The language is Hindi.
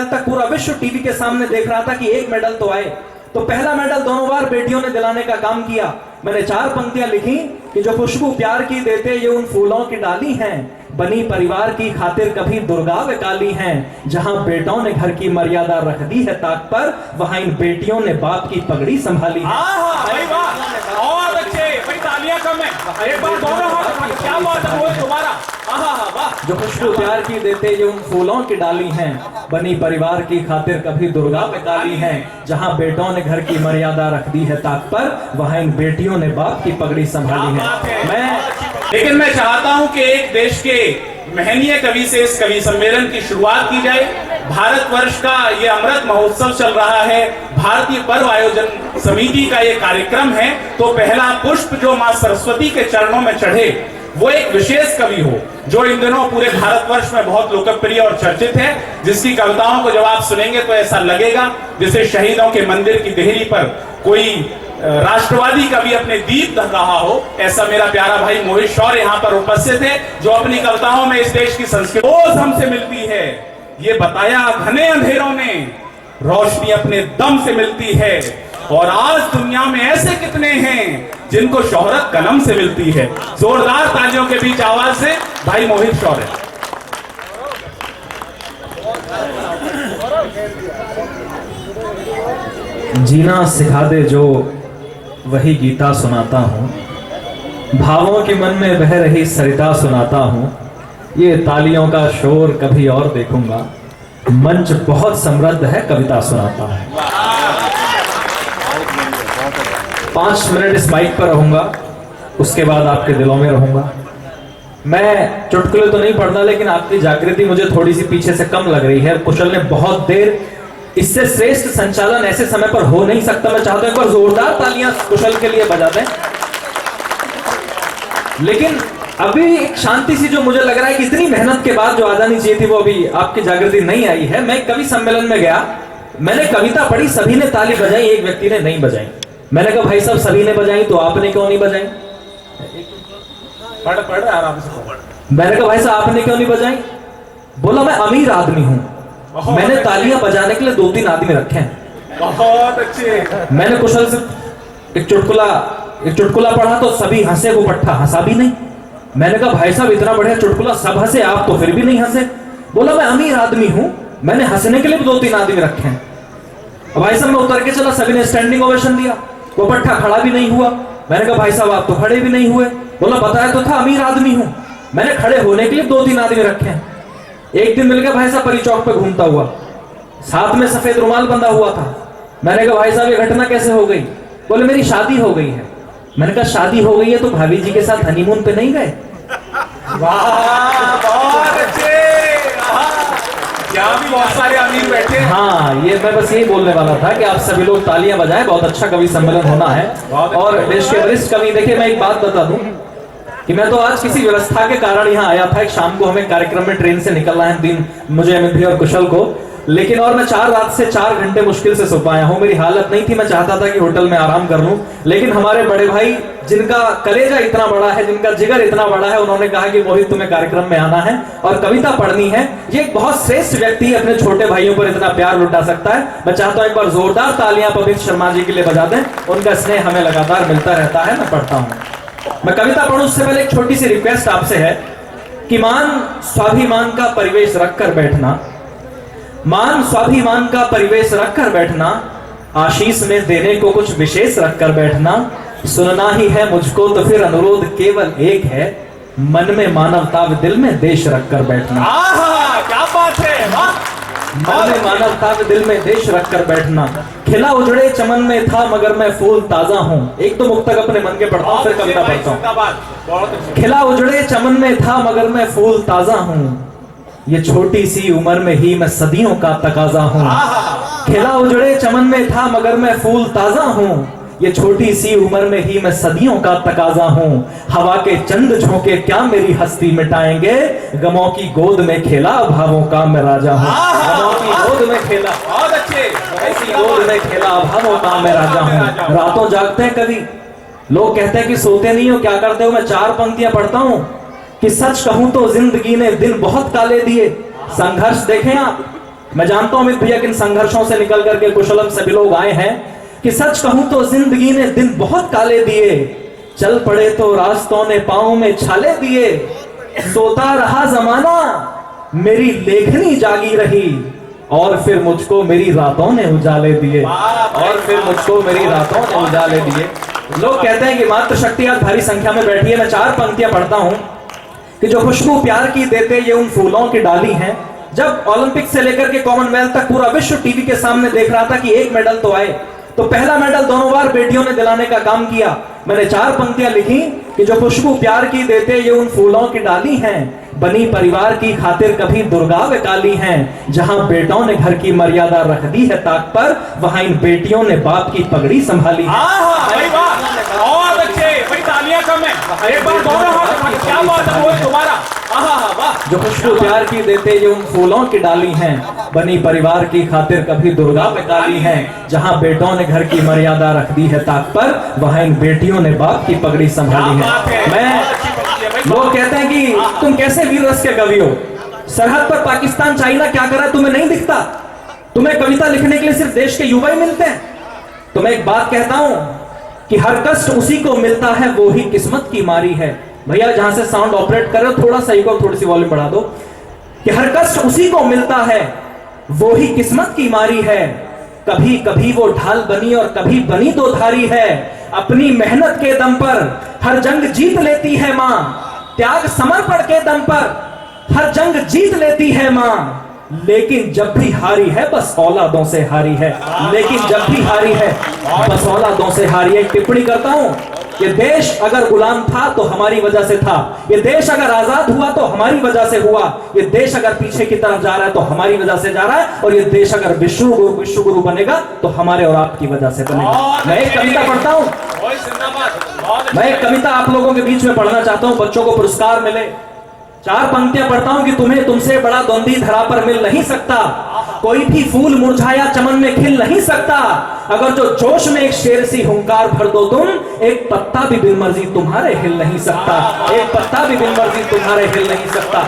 अप्रैल तक पूरा विश्व टीवी के सामने देख रहा था कि एक मेडल तो आए। तो पहला मेडल दोनों बार बेटियों ने दिलाने का काम किया। मैंने 4 पंक्तियां लिखी कि जो खुशबू प्यार की देते ये उन फूलों की डाली हैं, बनी परिवार की खातिर कभी दुर्गा व काली हैं। जहां बेटों ने घर की मर्यादा रख दी है ताक पर, वहां इन बेटियों ने बाप की पगड़ी संभाली है। भाई वाह, और अच्छे भाई, तालियां कम है, एक बार दोनों हाथ उठा के, क्या बात है वो तुम्हारा, वाह। जो खुशबू प्यार की देते ये उन फूलों की डाली हैं, बनी परिवार की खातिर कभी दुर्गा व काली हैं। जहां बेटों ने घर की मर्यादा रख दी है ताक पर, वहां इन बेटियों ने बाप की पगड़ी संभाली है। लेकिन मैं चाहता हूं कि एक देश के महनीय कवि से इस कवि सम्मेलन की शुरुआत की जाए। भारतवर्ष का ये अमृत महोत्सव चल रहा है, भारतीय पर्व आयोजन समिति का ये कार्यक्रम है, तो पहला पुष्प जो मां सरस्वती के चरणों में चढ़े वो एक विशेष कवि हो, जो इन दिनों पूरे भारतवर्ष में बहुत लोकप्रिय और चर्चित है, जिसकी कविताओं को जब आप सुनेंगे तो ऐसा लगेगा जैसे शहीदों के मंदिर की देहरी पर कोई राष्ट्रवादी कवि अपने दीप धर रहा हो। ऐसा मेरा प्यारा भाई मोहित शौर्य यहाँ पर उपस्थित है, जो अपनी कविताओं में इस देश की संस्कृति रोज हमसे मिलती है। ये बताया घने अंधेरों में रोशनी अपने दम से मिलती है, और आज दुनिया में ऐसे कितने हैं जिनको शोहरत कलम से मिलती है। जोरदार तालियों के बीच आवाज से भाई मोहित शौर्य। जीना सिखा दे जो वही गीता सुनाता हूँ, भावों के मन में बह रही सरिता सुनाता हूँ। ये तालियों का शोर कभी और देखूंगा, मंच बहुत समृद्ध है कविता सुनाता है। 5 मिनट इस माइक पर रहूंगा, उसके बाद आपके दिलों में रहूंगा। मैं चुटकुले तो नहीं पढ़ता, लेकिन आपकी जागृति मुझे थोड़ी सी पीछे से कम लग रही है। कुशल ने बहुत देर, इससे श्रेष्ठ संचालन ऐसे समय पर हो नहीं सकता। मैं चाहता हूं एक बार जोरदार तालियां कुशल के लिए बजा दें। लेकिन अभी एक शांति सी जो मुझे लग रहा है कि इतनी मेहनत के बाद जो आ जानी चाहिए थी वो अभी आपकी जागृति नहीं आई है। मैं कवि सम्मेलन में गया, मैंने कविता पढ़ी, सभी ने ताली बजाई, एक व्यक्ति ने नहीं बजाई। मैंने कहा भाई साहब सभी ने बजाई तो आपने क्यों नहीं बजाई? पढ़ आराम से पढ़। मैंने कहा भाई साहब आपने क्यों नहीं बजाई? बोला मैं अमीर आदमी हूं, मैंने तालियां बजाने के लिए 2-3 आदमी रखे हैं। बहुत अच्छे। मैंने कुशल से एक चुटकुला पढ़ा तो सभी हंसे, वो पट्टा हंसा भी नहीं। मैंने कहा भाई साहब इतना बढ़िया चुटकुला सब हंसे, आप तो फिर भी नहीं हंसे। बोला मैं अमीर आदमी हूं, मैंने हंसने के लिए 2-3 आदमी रखे हैं। भाई साहब मैं उतर के चला, सभी ने स्टैंडिंग ओवेशन दिया, वो पट्टा खड़ा भी नहीं हुआ। मैंने कहा भाई साहब आप तो खड़े भी नहीं हुए। बोला बताया तो था अमीर आदमी हूं, मैंने खड़े होने के लिए 2-3 आदमी रखे हैं। एक दिन मिल गया भाई साहब परी चौक पे घूमता हुआ, साथ में सफेद रुमाल बंधा हुआ था। मैंने कहा भाई साहब ये घटना कैसे हो गई? बोले मेरी शादी हो गई है। मैंने कहा शादी हो गई है तो भाभी जी के साथ हनीमून पे नहीं गए? वाह बहुत अच्छे। यहाँ भी बहुत सारे अमीर बैठे हैं। हाँ, ये मैं बस यही बोलने वाला था कि आप सभी लोग तालियां बजाएं, बहुत अच्छा कवि सम्मेलन होना है। और देश के वरिष्ठ कवि, देखिए मैं एक बात बता दूं कि मैं तो आज किसी व्यवस्था के कारण यहाँ आया था। एक शाम को हमें कार्यक्रम में ट्रेन से निकलना है, दिन मुझे, अमित भी और कुशल को, लेकिन और मैं 4 रात से 4 घंटे मुश्किल से सो पाया हूँ। मेरी हालत नहीं थी, मैं चाहता था कि होटल में आराम कर लूं, लेकिन हमारे बड़े भाई जिनका कलेजा इतना बड़ा है, जिनका जिगर इतना बड़ा है, उन्होंने कहा कि मोहित तुम्हें कार्यक्रम में आना है और कविता पढ़नी है। ये एक बहुत श्रेष्ठ व्यक्ति अपने छोटे भाइयों पर इतना प्यार लुटा सकता है। मैं चाहता हूं एक बार जोरदार तालियां पवित्र शर्मा जी के लिए बजा दें, उनका स्नेह हमें लगातार मिलता रहता है। मैं पढ़ता हूं, मैं कविता पढ़ूं उससे पहले एक छोटी सी रिक्वेस्ट आपसे है कि मान स्वाभिमान का परिवेश रखकर बैठना, मान स्वाभिमान का परिवेश रखकर बैठना, आशीष में देने को कुछ विशेष रखकर बैठना। सुनना ही है मुझको तो फिर अनुरोध केवल एक है, मन में मानवता व दिल में देश रखकर बैठना। क्या बात है, मन में मानवता व दिल में देश रखकर बैठना। खिला उजड़े चमन में था मगर मैं फूल ताजा हूँ। एक तो मुक्तक अपने मन के पढ़ता हूँ, फिर कविता पढ़ता हूँ। खिला उजड़े चमन में था मगर मैं फूल ताजा हूँ, ये छोटी सी उम्र में ही मैं सदियों का तकाजा हूँ। खिला उजड़े चमन में था मगर मैं फूल ताजा हूँ, ये छोटी सी उम्र में ही मैं सदियों का तकाजा हूँ। हवा के चंद झोंके क्या मेरी हस्ती मिटाएंगे, गमों की गोद में खेला भावों का मैं राजा हूँ। गमों की गोद में खेला, बहुत अच्छे, ऐसी गोद में खेला भावों का मैं राजा हूँ। रातों जागते हैं कभी, लोग कहते हैं कि सोते नहीं हो, क्या करते हो? मैं 4 पंक्तियां पढ़ता हूँ कि सच कहूं तो जिंदगी ने दिन बहुत काले दिए। संघर्ष देखें आप मैं जानता हूं अमित भैया किन संघर्षों से निकल करके कुशलम सभी लोग आए हैं कि सच कहूं तो जिंदगी ने दिन बहुत काले दिए, चल पड़े तो रास्तों ने पांव में छाले दिए, सोता रहा जमाना मेरी लेखनी जागी रही, और फिर मुझको मेरी रातों ने उजाले दिए, और फिर मुझको मेरी रातों ने उजाले दिए। लोग कहते हैं कि मातृशक्ति आज भारी संख्या में बैठी है। मैं 4 पंक्तियां पढ़ता हूं कि जो खुशबू प्यार की देते ये उन फूलों की डाली हैं। जब ओलंपिक से लेकर के कॉमनवेल्थ तक पूरा विश्व टीवी के सामने देख रहा था कि एक मेडल तो आए, तो पहला मेडल दोनों बार बेटियों ने दिलाने का काम किया। मैंने 4 पंक्तियां लिखी कि जो खुशबू प्यार की देते ये उन फूलों की डाली हैं, बनी परिवार की खातिर कभी दुर्गा व काली हैं, जहां बेटों ने घर की मर्यादा रख दी है ताक पर, वहां इन बेटियों ने बाप की पगड़ी संभाली है। बहुत अच्छे भाई, तालियां कम है, एक बार दोनों हाथ, क्या बात है वो तुम्हारा, वाह। जो खुशबू प्यार की देते ये उन फूलों की डाली हैं, बनी परिवार की खातिर कभी दुर्गा व काली हैं, जहां बेटों ने घर की मर्यादा रख दी है ताक पर, वहां इन बेटियों ने बाप की पगड़ी संभाली है। लोग कहते हैं कि तुम कैसे वीर रस के कवि हो, सरहद पर पाकिस्तान चाइना क्या कर रहा है तुम्हें नहीं दिखता, तुम्हें कविता लिखने के लिए सिर्फ देश के युवा ही मिलते हैं। तो मैं एक बात कहता हूं कि हर कष्ट उसी को मिलता है वो ही किस्मत की मारी है। भैया जहां से साउंड ऑपरेट कर रहे हो थोड़ा सा को थोड़ी सी वॉल्यूम बढ़ा दो, कि हर कष्ट उसी को मिलता है वो ही किस्मत की मारी है, कभी कभी वो ढाल बनी और कभी बनी दो धारी है, अपनी मेहनत के दम पर हर जंग जीत लेती है मां, त्याग समर्पण के दम पर हर जंग जीत लेती है मां, लेकिन जब भी हारी है बस औलादों से हारी है, लेकिन जब भी हारी है बस औलादों से हारी है। एक टिप्पणी करता हूं, ये देश अगर गुलाम था तो हमारी वजह से था, ये देश अगर आजाद हुआ तो हमारी वजह से हुआ, ये देश अगर पीछे की तरफ जा रहा है तो हमारी वजह से जा रहा है, और ये देश अगर विश्व गुरु बनेगा तो हमारे और आपकी वजह से बनेगा। मैं एक कविता पढ़ता हूं, मैं एक कविता आप लोगों के बीच में पढ़ना चाहता हूं, बच्चों को पुरस्कार मिले। 4 पंक्तियां पढ़ता हूं कि तुम्हें तुमसे बड़ा द्वंद्वी धरा पर मिल नहीं सकता, कोई भी फूल मुरझाया चमन में खिल नहीं सकता, अगर जो जोश में एक शेर सी हुंकार भर दो तुम, एक पत्ता भी बिन मर्जी तुम्हारे हिल नहीं सकता, एक पत्ता भी बिन मर्जी तुम्हारे हिल नहीं सकता।